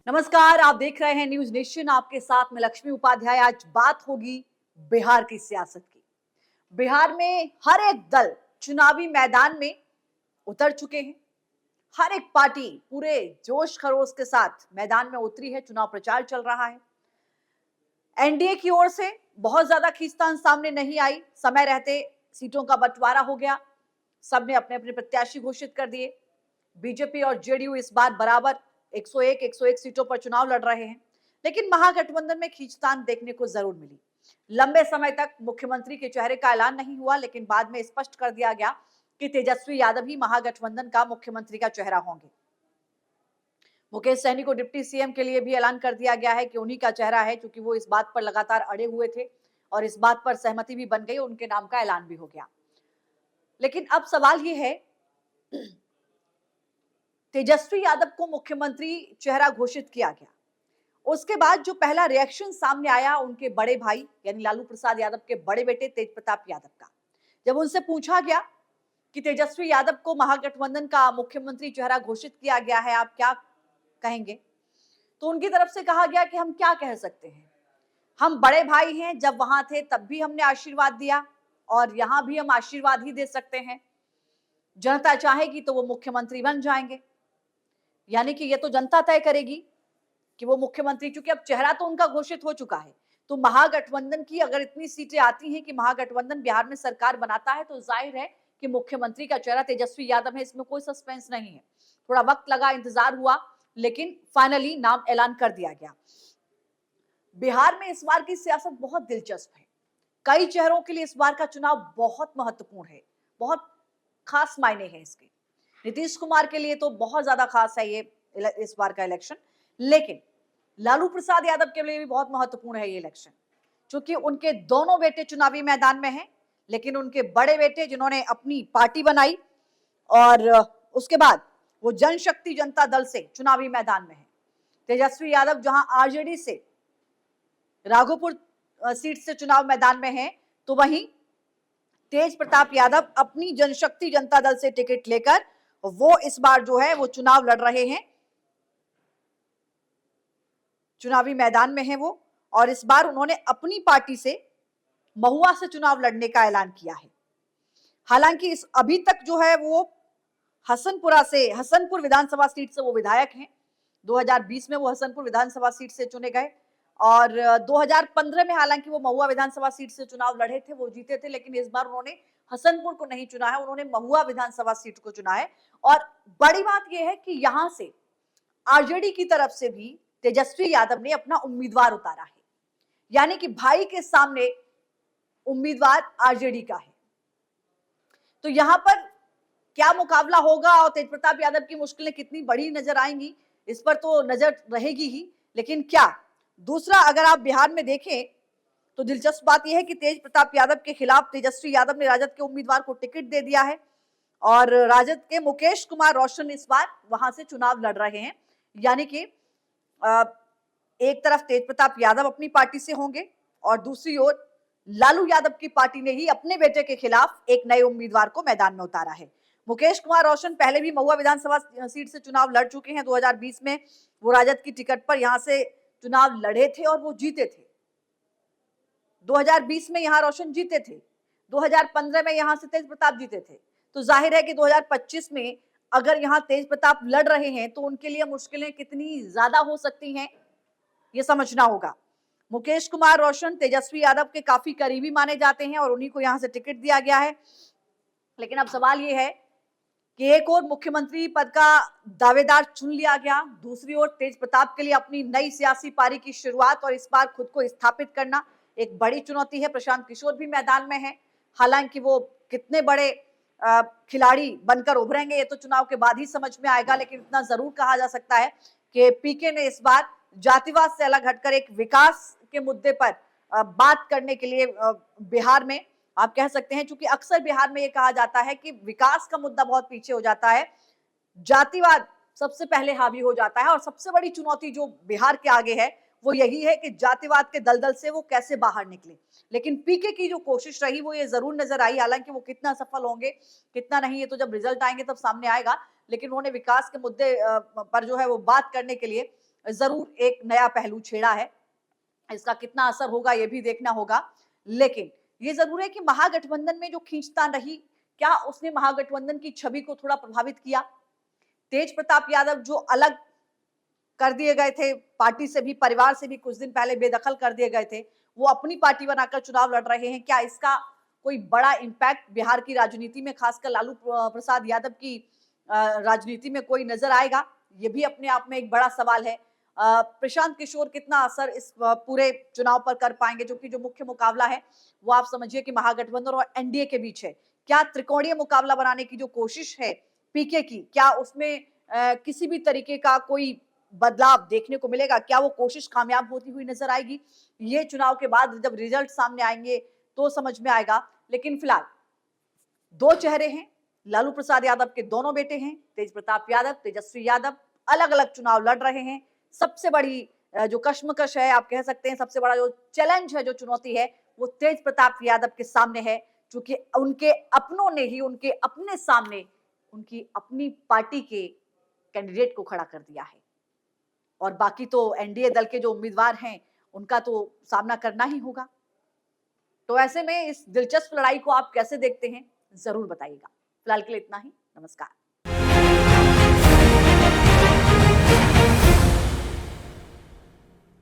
नमस्कार, आप देख रहे हैं न्यूज नेशन। आपके साथ में लक्ष्मी उपाध्याय। आज बात होगी बिहार की सियासत की। बिहार में हर एक दल चुनावी मैदान में उतर चुके हैं। हर एक पार्टी पूरे जोश खरोश के साथ मैदान में उतरी है। चुनाव प्रचार चल रहा है। एनडीए की ओर से बहुत ज्यादा खींचतान सामने नहीं आई। समय रहते सीटों का बंटवारा हो गया। सबने अपने अपने प्रत्याशी घोषित कर दिए। बीजेपी और जेडीयू इस बार बराबर 101 सीटों पर चुनाव लड़ रहे हैं। लेकिन महागठबंधन में खींचतान देखने को जरूर मिली। लंबे समय तक मुख्यमंत्री के चेहरे का ऐलान नहीं हुआ, लेकिन बाद में स्पष्ट कर दिया गया कि तेजस्वी यादव ही महागठबंधन का मुख्यमंत्री का चेहरा होंगे। मुकेश सहनी को डिप्टी सीएम के लिए भी ऐलान कर दिया गया है कि उन्हीं का चेहरा है, क्योंकि वो इस बात पर लगातार अड़े हुए थे और इस बात पर सहमति भी बन गई। उनके नाम का ऐलान भी हो गया। लेकिन अब सवाल ये है, तेजस्वी यादव को मुख्यमंत्री चेहरा घोषित किया गया, उसके बाद जो पहला रिएक्शन सामने आया उनके बड़े भाई यानी लालू प्रसाद यादव के बड़े बेटे तेज प्रताप यादव का। जब उनसे पूछा गया कि तेजस्वी यादव को महागठबंधन का मुख्यमंत्री चेहरा घोषित किया गया है, आप क्या कहेंगे, तो उनकी तरफ से कहा गया कि हम क्या कह सकते हैं, हम बड़े भाई हैं, जब वहां थे तब भी हमने आशीर्वाद दिया और यहां भी हम आशीर्वाद ही दे सकते हैं। जनता चाहेगी तो वो मुख्यमंत्री बन जाएंगे, यानी कि ये तो जनता तय करेगी कि वो मुख्यमंत्री, चूंकि अब चेहरा तो उनका घोषित हो चुका है। तो महागठबंधन की अगर इतनी सीटें आती हैं कि महागठबंधन बिहार में सरकार बनाता है, तो जाहिर है कि मुख्यमंत्री का चेहरा तेजस्वी यादव है। इसमें कोई सस्पेंस नहीं है। थोड़ा वक्त लगा, इंतजार हुआ, लेकिन फाइनली नाम ऐलान कर दिया गया। बिहार में इस बार की सियासत बहुत दिलचस्प है। कई चेहरों के लिए इस बार का चुनाव बहुत महत्वपूर्ण है, बहुत खास मायने हैं इसके। नीतीश कुमार के लिए तो बहुत ज्यादा खास है ये इस बार का इलेक्शन, लेकिन लालू प्रसाद यादव के लिए भी बहुत महत्वपूर्ण है ये इलेक्शन, क्योंकि उनके दोनों बेटे चुनावी मैदान में हैं। लेकिन उनके बड़े बेटे जिन्होंने अपनी पार्टी बनाई और उसके बाद वो जनशक्ति जनता दल से चुनावी मैदान में है। तेजस्वी यादव जहां आरजेडी से राघोपुर सीट से चुनाव मैदान में है, तो वहीं तेज प्रताप यादव अपनी जनशक्ति जनता दल से टिकट लेकर वो इस बार जो है वो चुनाव लड़ रहे हैं, चुनावी मैदान में है वो। और इस बार उन्होंने अपनी पार्टी से महुआ से चुनाव लड़ने का ऐलान किया है। हालांकि इस अभी तक जो है वो हसनपुर विधानसभा सीट से वो विधायक हैं। 2020 में वो हसनपुर विधानसभा सीट से चुने गए और 2015 में हालांकि वो महुआ विधानसभा सीट से चुनाव लड़े थे, वो जीते थे। लेकिन इस बार उन्होंने हसनपुर को नहीं चुना है, उन्होंने महुआ विधानसभा सीट को चुना है। और बड़ी बात यह है कि यहां से आरजेडी की तरफ से भी तेजस्वी यादव ने अपना उम्मीदवार उतारा है, यानी कि भाई के सामने उम्मीदवार आरजेडी का है। तो यहां पर क्या मुकाबला होगा और तेज प्रताप यादव की मुश्किलें कितनी बड़ी नजर आएंगी, इस पर तो नजर रहेगी ही। लेकिन क्या दूसरा, अगर आप बिहार में देखें तो दिलचस्प बात यह है कि तेज प्रताप यादव के खिलाफ तेजस्वी यादव ने राजद के उम्मीदवार को टिकट दे दिया है और राजद के मुकेश कुमार रोशन इस बार वहां से चुनाव लड़ रहे हैं। यानी कि एक तरफ तेज प्रताप यादव अपनी पार्टी से होंगे और दूसरी ओर लालू यादव की पार्टी ने ही अपने बेटे के खिलाफ एक नए उम्मीदवार को मैदान में उतारा है। मुकेश कुमार रोशन पहले भी महुआ विधानसभा सीट से चुनाव लड़ चुके हैं। 2020 में वो राजद की टिकट पर यहां से चुनाव लड़े थे और वो जीते थे। 2020 में यहां रोशन जीते थे, 2015 में यहां से तेज प्रताप जीते थे। तो जाहिर है कि 2025 में अगर यहां तेज प्रताप लड़ रहे हैं तो उनके लिए मुश्किलें कितनी ज्यादा हो सकती हैं, ये समझना होगा। मुकेश कुमार रोशन तेजस्वी यादव के काफी करीबी माने जाते हैं और उन्हीं को यहां से टिकट दिया गया है। लेकिन अब सवाल यह है कि एक और मुख्यमंत्री पद का दावेदार चुन लिया गया, दूसरी ओर तेज प्रताप के लिए अपनी नई सियासी पारी की शुरुआत और इस बार खुद को स्थापित करना एक बड़ी चुनौती है। प्रशांत किशोर भी मैदान में है। हालांकि वो कितने बड़े खिलाड़ी बनकर उभरेंगे ये तो चुनाव के बाद ही समझ में आएगा, लेकिन इतना जरूर कहा जा सकता है कि पीके ने इस बार जातिवाद से अलग हटकर एक विकास के मुद्दे पर बात करने के लिए बिहार में आप कह सकते हैं, क्योंकि अक्सर बिहार में ये कहा जाता है कि विकास का मुद्दा बहुत पीछे हो जाता है, जातिवाद सबसे पहले हावी हो जाता है। और सबसे बड़ी चुनौती जो बिहार के आगे है वो यही है कि जातिवाद के दलदल से वो कैसे बाहर निकले। लेकिन पीके की जो कोशिश रही वो ये जरूर नजर आई, हालांकि वो कितना सफल होंगे कितना नहीं ये तो जब रिजल्ट आएंगे तब सामने आएगा। लेकिन उन्होंने विकास के मुद्दे पर जो है वो बात करने के लिए जरूर एक नया पहलू छेड़ा है। इसका कितना असर होगा ये भी देखना होगा। लेकिन ये जरूर है कि महागठबंधन में जो खींचतान रही, क्या उसने महागठबंधन की छवि को थोड़ा प्रभावित किया? तेज प्रताप यादव जो अलग कर दिए गए थे, पार्टी से भी, परिवार से भी कुछ दिन पहले बेदखल कर दिए गए थे, वो अपनी पार्टी बनाकर चुनाव लड़ रहे हैं। क्या इसका कोई बड़ा इंपैक्ट बिहार की राजनीति में, खासकर लालू प्रसाद यादव की राजनीति में कोई नजर आएगा? ये भी अपने आप में एक बड़ा सवाल है। प्रशांत किशोर कितना असर इस पूरे चुनाव पर कर पाएंगे, जो कि जो मुख्य मुकाबला है वो आप समझिए कि महागठबंधन और एनडीए के बीच है। क्या त्रिकोणीय मुकाबला बनाने की जो कोशिश है पीके की, क्या उसमें किसी भी तरीके का कोई बदलाव देखने को मिलेगा? क्या वो कोशिश कामयाब होती हुई नजर आएगी? ये चुनाव के बाद जब रिजल्ट सामने आएंगे तो समझ में आएगा। लेकिन फिलहाल दो चेहरे हैं, लालू प्रसाद यादव के दोनों बेटे हैं, तेज प्रताप यादव, तेजस्वी यादव, अलग अलग चुनाव लड़ रहे हैं। सबसे बड़ी जो कश्मकश है, आप कह सकते हैं सबसे बड़ा जो चैलेंज है, जो चुनौती है, वो तेज प्रताप यादव के सामने है, क्योंकि उनके अपनों ने ही उनके अपने सामने उनकी अपनी पार्टी के कैंडिडेट को खड़ा कर दिया है। और बाकी तो एनडीए दल के जो उम्मीदवार हैं, उनका तो सामना करना ही होगा। तो ऐसे में इस दिलचस्प लड़ाई को आप कैसे देखते हैं, जरूर बताइएगा। फिलहाल के लिए इतना ही। नमस्कार।